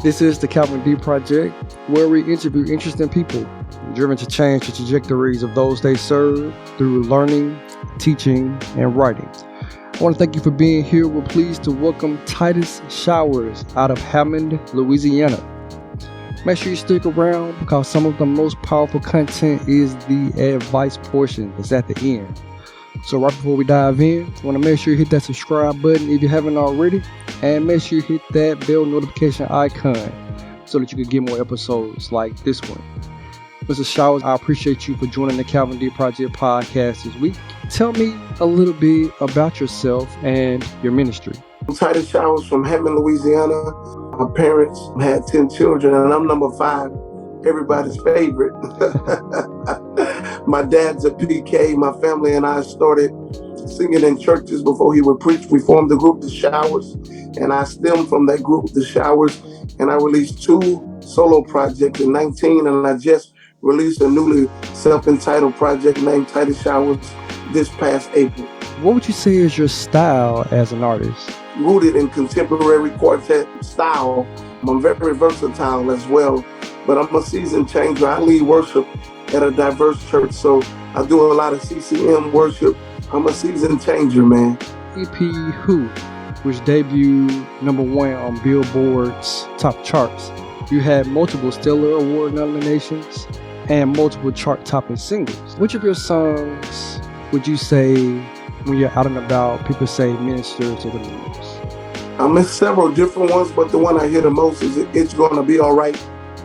This is the Calvin D Project, where we interview interesting people driven to change the trajectories of those they serve through learning, teaching, and writing. I want to thank you for being here. We're pleased to welcome Titus Showers out of Hammond, Louisiana. Make sure you stick around because some of the most powerful content is the advice portion that's at the end. So right before we dive in, I want to make sure you hit that subscribe button if you haven't already, and make sure you hit that bell notification icon so that you can get more episodes like this one. Mr. Showers, I appreciate you for joining the Calvin D Project podcast this week. Tell me a little bit about yourself and your ministry. I'm Titus Showers from Hammond, Louisiana. My parents had 10 children, and I'm number 5, everybody's favorite. My dad's a PK. My family and I started singing in churches before he would preach. We formed the group The Showers, and I stemmed from that group, The Showers, and I released 2 solo projects in 19, and I just released a newly self-entitled project named Titus Showers this past April. What would you say is your style as an artist? Rooted in contemporary quartet style. I'm very versatile as well, but I'm a season changer. I lead worship at a diverse church, so I do a lot of CCM worship. I'm a season changer, man. EP Who, which debuted #1 on Billboard's top charts. You had multiple Stellar Award nominations and multiple chart-topping singles. Which of your songs would you say, when you're out and about, people say minister to the news? I miss several different ones, but the one I hear the most is It's Gonna Be Alright,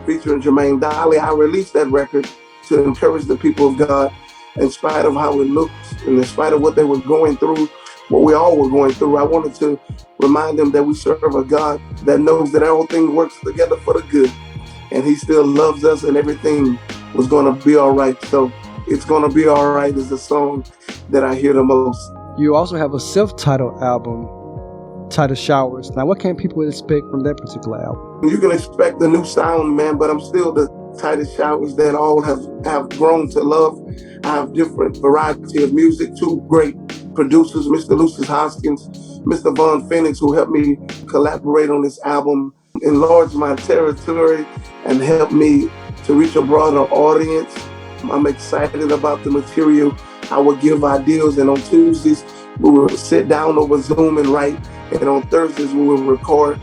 featuring Jermaine Dolly. I released that record to encourage the people of God, in spite of how it looked and in spite of what they were going through, what we all were going through. I wanted to remind them that we serve a God that knows that everything works together for the good, and he still loves us, and everything was gonna be all right. So It's Gonna Be All Right is the song that I hear the most. You also have a self-titled album, Titus Showers. Now, what can people expect from that particular album? You can expect a new sound, man, but I'm still the Titus Showers that all have grown to love. I have different variety of music, 2 great producers, Mr. Lucius Hoskins, Mr. Vaughn Phoenix, who helped me collaborate on this album, enlarge my territory, and help me to reach a broader audience. I'm excited about the material. I will give ideas, and on Tuesdays, we will sit down over Zoom and write, and on Thursdays, we will record.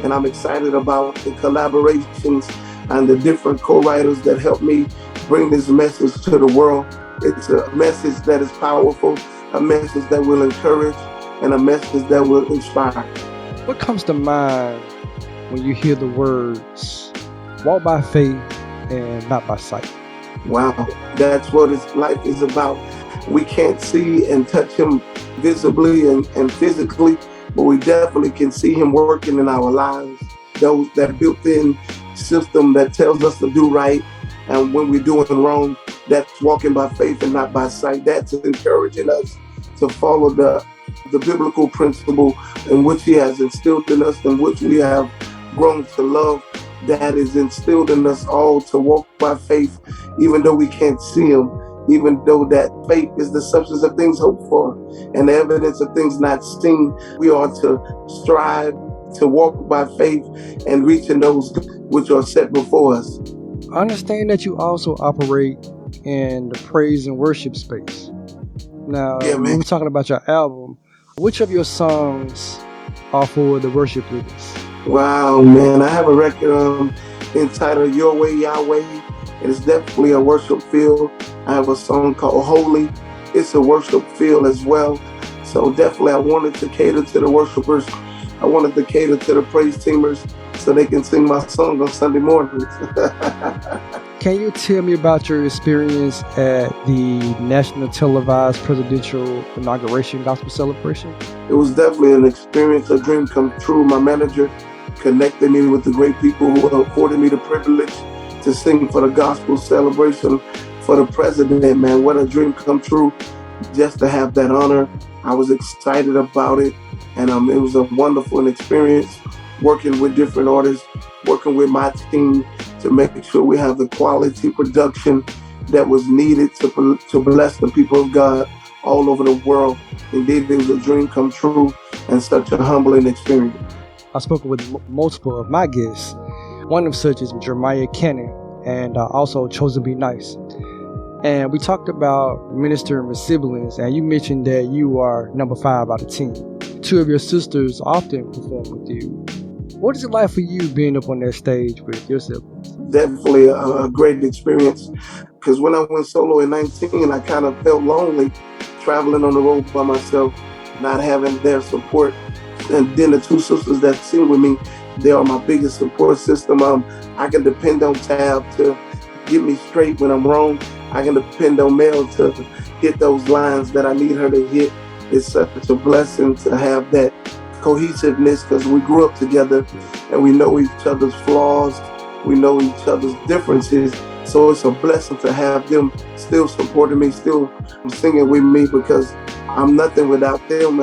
And I'm excited about the collaborations and the different co-writers that help me bring this message to the world. It's a message that is powerful, a message that will encourage, and a message that will inspire. What comes to mind when you hear the words, walk by faith and not by sight? Wow, that's what life is about. We can't see and touch him visibly and physically, but we definitely can see him working in our lives. That built-in system that tells us to do right, and when we're doing wrong, that's walking by faith and not by sight. That's encouraging us to follow the biblical principle in which he has instilled in us, in which we have grown to love. That is instilled in us all to walk by faith, even though we can't see him, even though that faith is the substance of things hoped for and the evidence of things not seen. We are to strive to walk by faith and reaching those which are set before us. I understand that you also operate in the praise and worship space. Now, when we're talking about your album, which of your songs are for the worship leaders? Wow, man, I have a record entitled Your Way, Yahweh. It's definitely a worship feel. I have a song called Holy. It's a worship feel as well. So definitely I wanted to cater to the worshipers. I wanted to cater to the praise teamers so they can sing my song on Sunday mornings. Can you tell me about your experience at the national televised presidential inauguration gospel celebration? It was definitely an experience, a dream come true. My manager connected me with the great people who afforded me the privilege to sing for the gospel celebration for the president, man. What a dream come true just to have that honor. I was excited about it, and it was a wonderful experience working with different artists, working with my team to make sure we have the quality production that was needed to bless the people of God all over the world. Indeed, it was a dream come true and such a humbling experience. I've spoken with multiple of my guests, One of such is Jeremiah Cannon and also Chosen Be Nice. And we talked about ministering with siblings, and you mentioned that you are number 5 out of 10. 2 of your sisters often perform with you. What is it like for you being up on that stage with your siblings? Definitely a great experience, because when I went solo in 19, I kind of felt lonely traveling on the road by myself, not having their support. And then the 2 sisters that sing with me, they are my biggest support system. I can depend on Tab to get me straight when I'm wrong. I can depend on Mel to hit those lines that I need her to hit. It's such a blessing to have that cohesiveness, because we grew up together and we know each other's flaws. We know each other's differences. So it's a blessing to have them still supporting me, still singing with me, because I'm nothing without them.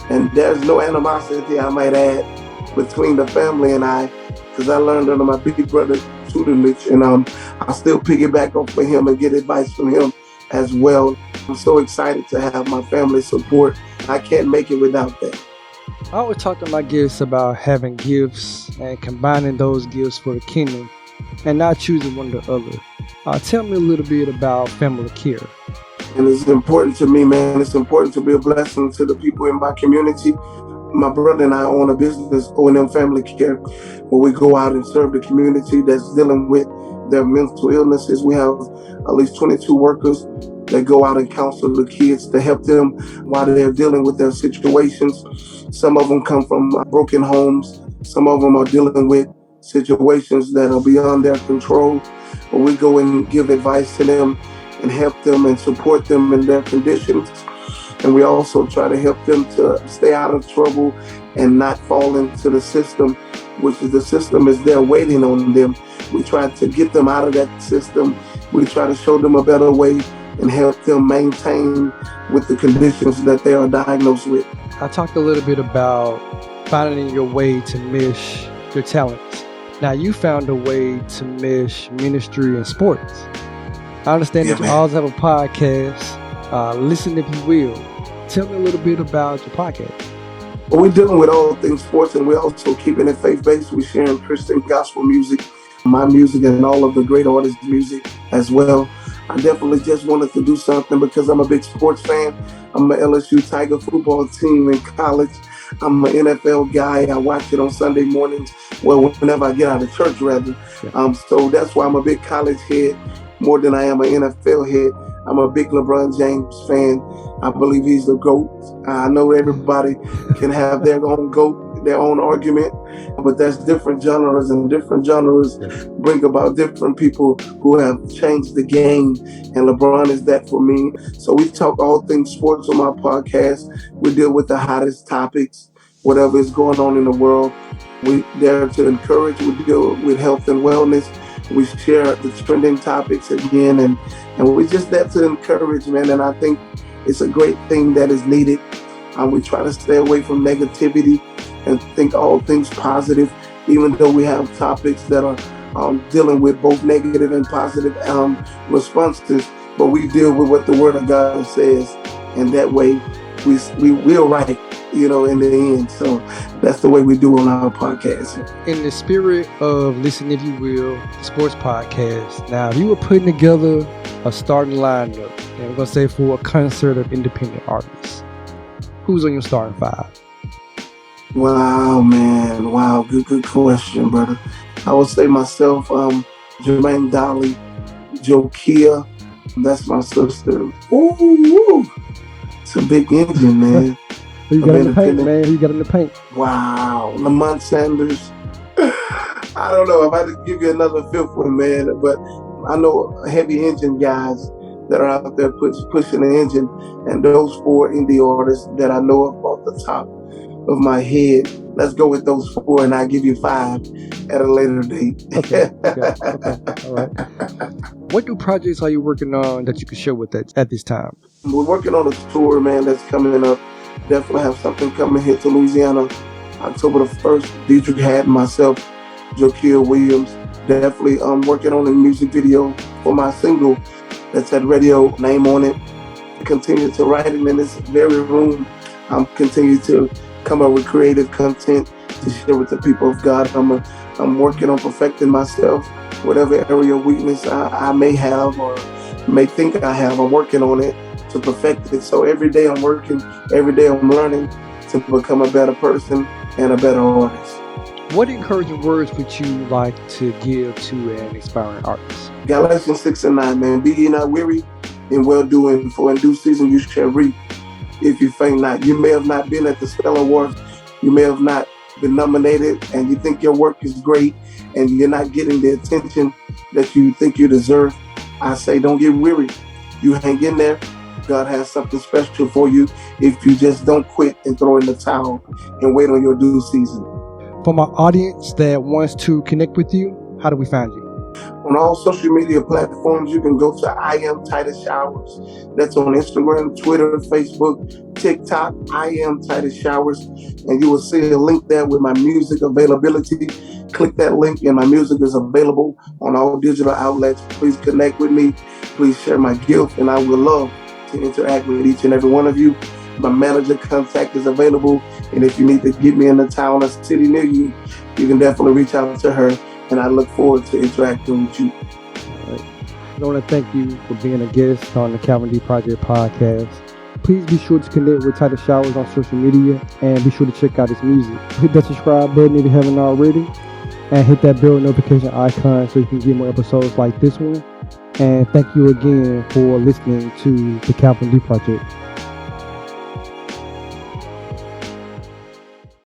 And there's no animosity, I might add, between the family and I, because I learned under my big brother tutelage, and I still piggyback off of him and get advice from him as well. I'm so excited to have my family support. I can't make it without that. I always talk to my guests about having gifts and combining those gifts for the kingdom and not choosing one or the other. Tell me a little bit about family care. And it's important to me, man. It's important to be a blessing to the people in my community. My brother and I own a business, O&M Family Care, where we go out and serve the community that's dealing with their mental illnesses. We have at least 22 workers that go out and counsel the kids to help them while they're dealing with their situations. Some of them come from broken homes. Some of them are dealing with situations that are beyond their control. But we go and give advice to them and help them and support them in their conditions. And we also try to help them to stay out of trouble and not fall into the system, which is the system is there waiting on them. We try to get them out of that system. We try to show them a better way and help them maintain with the conditions that they are diagnosed with. I talked a little bit about finding your way to mesh your talents. Now you found a way to mesh ministry and sports. I understand that you always have a podcast. Listen if you will. Tell me a little bit about your podcast. Well, we're dealing with all things sports, and we're also keeping it faith-based. We're sharing Christian gospel music, my music, and all of the great artists' music as well. I definitely just wanted to do something because I'm a big sports fan. I'm an LSU Tiger football team in college. I'm an NFL guy. I watch it on Sunday mornings, well, whenever I get out of church, rather. So that's why I'm a big college head more than I am an NFL head. I'm a big LeBron James fan. I believe he's the GOAT. I know everybody can have their own GOAT, their own argument, but that's different genres, and different genres bring about different people who have changed the game, and LeBron is that for me. So we talk all things sports on my podcast. We deal with the hottest topics, whatever is going on in the world. We there to encourage. We deal with health and wellness. We share the trending topics again, and we just there to encourage, man. And I think it's a great thing that is needed. We try to stay away from negativity and think all things positive, even though we have topics that are dealing with both negative and positive responses. But we deal with what the Word of God says, and that way we will right, in the end. So that's the way we do on our podcast. In the spirit of Listen If You Will, sports podcast, now if you were putting together a starting lineup, and we're going to say for a concert of independent artists, who's on your starting 5? Wow, man. Wow. Good question, brother. I would say myself, Jermaine Dolly, Jokia. That's my sister. Ooh. It's a big engine, man. Who you got in the paint, man? Who you got in the paint? Wow. Lamont Sanders. I don't know if I could give you another 5th one, man, but I know heavy engine guys that are out there pushing the engine, and those 4 indie artists that I know of off the top of my head. Let's go with those 4, and I'll give you 5 at a later date. Okay. All right. What new projects are you working on that you can share with us at this time? We're working on a tour, man, that's coming up. Definitely have something coming here to Louisiana, October the 1st. Dietrich Haddon, myself, Jokia Williams. Definitely working on a music video for my single that's at radio, name on it. Continue to write it in this very room. Continue to come up with creative content to share with the people of God. I'm a I'm working on perfecting myself. Whatever area of weakness I may have or may think I have, I'm working on it to perfect it. So every day I'm working, every day I'm learning to become a better person and a better artist. What encouraging words would you like to give to an aspiring artist? Galatians 6:9, man. Be ye not weary in well-doing, for in due season you shall reap if you faint not. You may have not been at the Stellar Awards. You may have not been nominated, and you think your work is great, and you're not getting the attention that you think you deserve. I say don't get weary. You hang in there. God has something special for you if you just don't quit and throw in the towel and wait on your due season. For my audience that wants to connect with you, how do we find you? On all social media platforms, you can go to I am Titus Showers. That's on Instagram, Twitter, Facebook, TikTok. I am Titus Showers. And you will see a link there with my music availability. Click that link and my music is available on all digital outlets. Please connect with me. Please share my gift and I would love to interact with each and every one of you. My manager contact is available. And if you need to get me in a town or city near you, you can definitely reach out to her. And I look forward to interacting with you. All right. I want to thank you for being a guest on the Calvin D Project podcast. Please be sure to connect with Titus Showers on social media and be sure to check out his music. Hit that subscribe button if you haven't already and hit that bell notification icon so you can get more episodes like this one. And thank you again for listening to the Calvin D Project.